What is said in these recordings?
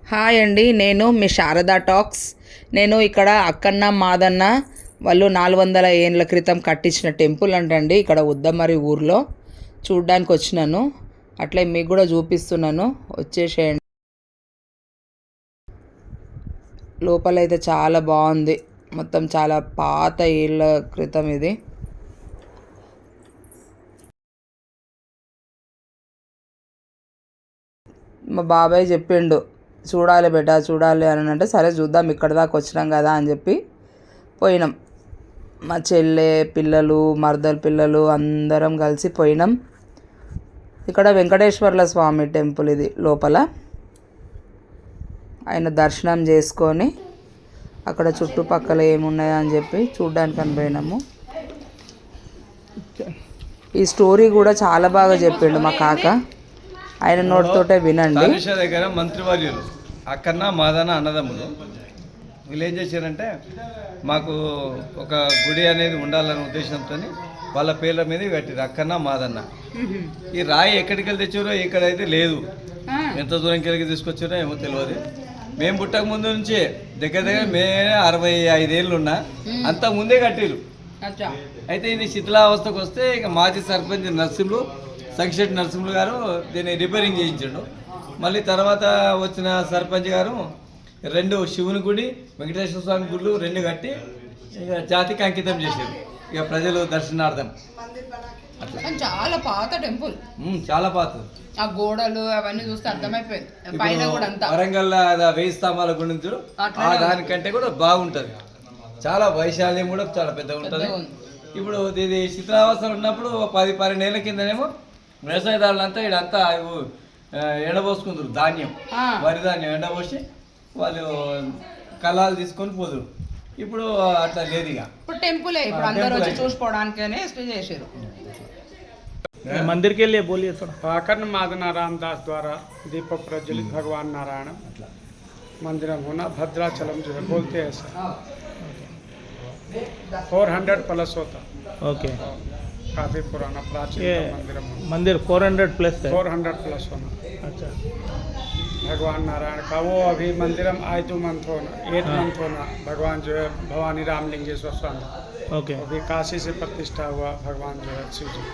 Hi అండి, నేను మీ Sharada talks. నేను ఇక్కడ అక్కన్న మాదన్న వాళ్ళు 400 ఏళ్ళ క్రితం కట్టించిన టెంపుల్ అంటండి. ఇక్కడ ఉద్దమరి ఊర్లో చూడ్డానికి వచ్చినాను. అట్లే మీకు కూడా చూపిస్తున్నాను, వచ్చేసేయండి. లోపలైతే చాలా బాగుంది. మొత్తం చాలా పాత ఏళ్ళ క్రితం ఇది. మా బాబాయ్ చెప్పిండు, చూడాలి బేటా చూడాలి అని అంటే, సరే చూద్దాం, ఇక్కడ దాకా వచ్చినాం కదా అని చెప్పి పోయినాం. మా చెల్లె పిల్లలు, మరదల పిల్లలు అందరం కలిసి పోయినాం. ఇక్కడ వెంకటేశ్వర్ల స్వామి టెంపుల్ ఇది. లోపల ఆయన దర్శనం చేసుకొని అక్కడ చుట్టుపక్కల ఏమున్నాయో అని చెప్పి చూడ్డానికి అని పోయినాము. ఈ స్టోరీ కూడా చాలా బాగా చెప్పిండు మా కాక. ఆయన నోటితోటే వినండి. దగ్గర మంత్రివర్యులు అక్కన్న మాదన్న అన్నదమ్ములు వీళ్ళు ఏం చేశారంటే, మాకు ఒక గుడి అనేది ఉండాలనే ఉద్దేశంతో వాళ్ళ పేర్ల మీద కట్టారు అక్కన్న మాదన్న. ఈ రాయి ఎక్కడికి వెళ్ళి తెచ్చారో ఇక్కడైతే లేదు, ఎంత దూరంకి వెళ్ళి తీసుకొచ్చారో ఏమో తెలియదు. మేము పుట్టక ముందు నుంచి దగ్గర మే 65 ఏళ్ళు ఉన్నా, అంత ముందే కట్టారు. అయితే ఇది శిథిలావస్థకు వస్తే ఇక మాజీ సర్పంచ్ నరసింహులు, సంక్షేట్ నరసింహులు గారు దీన్ని రిపేరింగ్ చేయించాడు. మళ్ళీ తర్వాత వచ్చిన సర్పంచ్ గారు 2 శివుని గుడి, వెంకటేశ్వర స్వామి గుళ్ళు 2 కట్టి ఇక జాతికి అంకితం చేశారు, ఇక ప్రజలు దర్శనార్థం. చాలా పాత టెంపుల్, చాలా పాత. ఆ గోడలు అవన్నీ చూస్తే అర్థమైపోయింది. పైన కూడా అంతా వరంగల్ 1000 స్తంభాల గురించి దానికంటే కూడా బాగుంటది. చాలా వైశాల్యం కూడా చాలా పెద్దగా ఉంటుంది. ఇప్పుడు ఇది శిథిలావస్థలు ఉన్నప్పుడు 10-12 ఏళ్ళ కిందనేమో వ్యవసాయదారులంతా ఇడంతా ఎండబోసుకుందరు, ధాన్యం, వరి ధాన్యం ఎండబోసి వాళ్ళు కళాలు తీసుకొని పోదురు. ఇప్పుడు అట్లా లేదు. ఇక ఇప్పుడు టెంపుల్ ఇప్పుడు అందరూ వచ్చి చూసుకోవడానికనే స్టే చేశారు. मंदिर के लिए बोलिए थोड़ा। अकर्ण मादना रामदास द्वारा दीपक प्रज्वलित भगवान नारायण मंदिरम होना भद्राचलम जो है बोलते हैं सर। 400 प्लस होता। ओके, काफी पुराना प्राचीन मंदिर। मंदिर 400 प्लस है। 400 प्लस होना। अच्छा, भगवान नारायण का वो अभी मंदिरम आय 2 मंथ होना, 8 मंथ होना। भगवान जो है भवानी रामलिंगेश्वर स्वामी, ओके, अभी काशी से प्रतिष्ठा हुआ भगवान जो है शिव जी।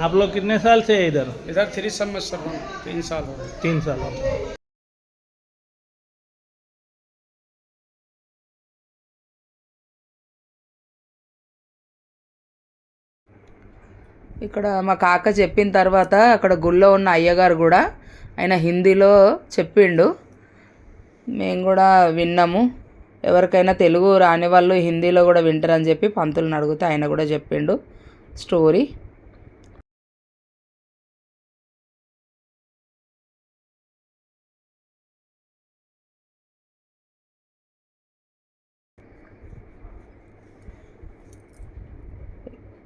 आप लोग कितने साल से है इधर? इधर 3 संवत्सर होना, 3 साल हो गए। 3 साल हो गए। ఇక్కడ మా కాక చెప్పిన తర్వాత అక్కడ గుళ్ళో ఉన్న అయ్యగారు కూడా ఆయన హిందీలో చెప్పిండు, మేము కూడా విన్నాము. ఎవరికైనా తెలుగు రాని వాళ్ళు హిందీలో కూడా వింటారని చెప్పి పంతులను అడిగితే ఆయన కూడా చెప్పిండు స్టోరీ.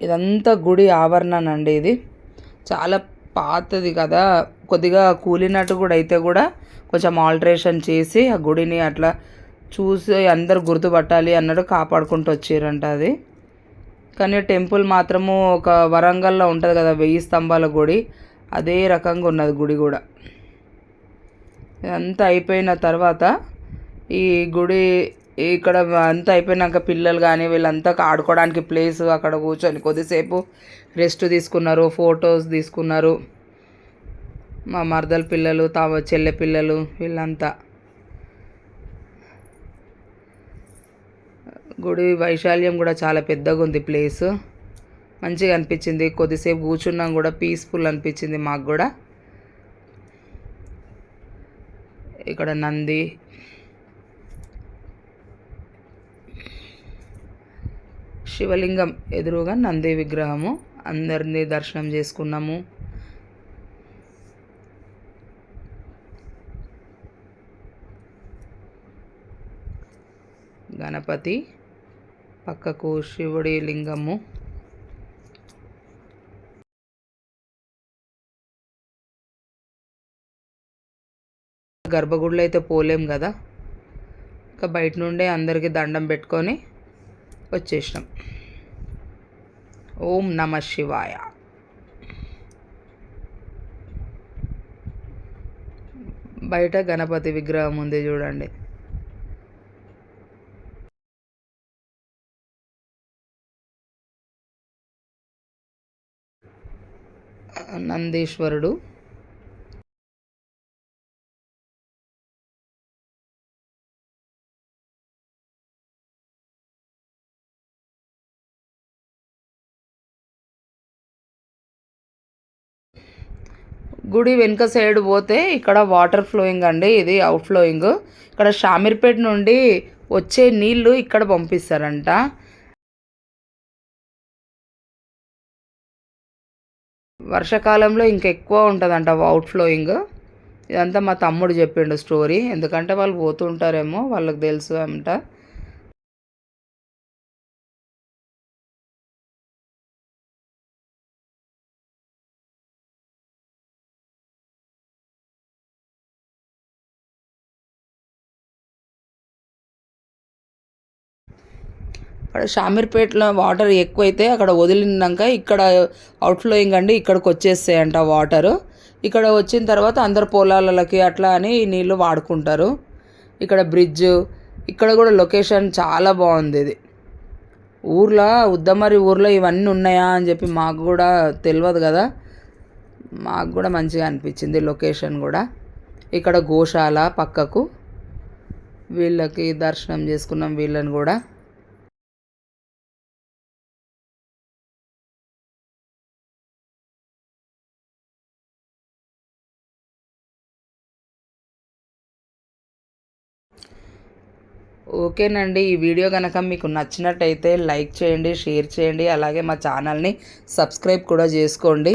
ఇదంతా గుడి ఆవరణనండి. ఇది చాలా పాతది కదా, కొద్దిగా కూలినట్టు కూడా అయితే కూడా కొంచెం ఆల్టరేషన్ చేసి ఆ గుడిని అట్లా చూసి అందరు గుర్తుపట్టాలి అన్నట్టు కాపాడుకుంటూ వచ్చారంట అది. కానీ టెంపుల్ మాత్రము ఒక వరంగల్లో ఉంటుంది కదా 1000 స్తంభాల గుడి, అదే రకంగా ఉన్నది గుడి కూడా. ఇదంతా అయిపోయిన తర్వాత ఈ గుడి ఇక్కడ అంతా అయిపోయినాక పిల్లలు కానీ వీళ్ళంతా ఆడుకోవడానికి ప్లేస్, అక్కడ కూర్చొని కొద్దిసేపు రెస్ట్ తీసుకున్నారు, ఫొటోస్ తీసుకున్నారు. మా మరదల పిల్లలు, చెల్లె పిల్లలు వీళ్ళంతా. గుడి వైశాల్యం కూడా చాలా పెద్దగా ఉంది, ప్లేస్ మంచిగా అనిపించింది. కొద్దిసేపు కూర్చున్నాం కూడా, పీస్ఫుల్ అనిపించింది మాకు కూడా. ఇక్కడ నంది, శివలింగం ఎదురుగా నంది విగ్రహము, అందరినీ దర్శనం చేసుకున్నాము. గణపతి పక్కకు శివుడి లింగము. గర్భగుడిలో అయితే పోలేం కదా, ఇంకా బయట నుండే అందరికీ దండం పెట్టుకొని వచ్చేసినాం. ఓం నమ శివాయ. బయట గణపతి విగ్రహం ఉంది చూడండి. నందీశ్వరుడు. గుడి వెనుక సైడ్ పోతే ఇక్కడ వాటర్ ఫ్లోయింగ్ అండి, ఇది అవుట్ ఫ్లోయింగ్. ఇక్కడ షామీర్పేట నుండి వచ్చే నీళ్లు ఇక్కడ పంపిస్తారంట. వర్షాకాలంలో ఇంకెక్కువ ఉంటుందంట అవుట్ ఫ్లోయింగ్. ఇదంతా మా తమ్ముడు చెప్పిండు స్టోరీ, ఎందుకంటే వాళ్ళు పోతుంటారేమో వాళ్ళకి తెలుసు అంట. అక్కడ షామీర్పేటలో వాటర్ ఎక్కువైతే అక్కడ వదిలినాక ఇక్కడ అవుట్ ఫ్లోయింగ్ అండి, ఇక్కడికి వచ్చేస్తాయంట వాటరు. ఇక్కడ వచ్చిన తర్వాత అందరు పొలాలకి అట్లా అని నీళ్ళు వాడుకుంటారు. ఇక్కడ బ్రిడ్జ్, ఇక్కడ కూడా లొకేషన్ చాలా బాగుంది. ఇది ఊర్లో ఉద్దమరి ఊర్లో ఇవన్నీ ఉన్నాయా అని చెప్పి మాకు కూడా తెలియదు కదా, మాకు కూడా మంచిగా అనిపించింది లొకేషన్ కూడా. ఇక్కడ గోశాల పక్కకు, వీళ్ళకి దర్శనం చేసుకున్నాం వీళ్ళని కూడా. ఓకేనండి, ఈ వీడియో కనుక మీకు నచ్చినట్టయితే లైక్ చేయండి, షేర్ చేయండి, అలాగే మా ఛానల్ని సబ్స్క్రైబ్ కూడా చేసుకోండి.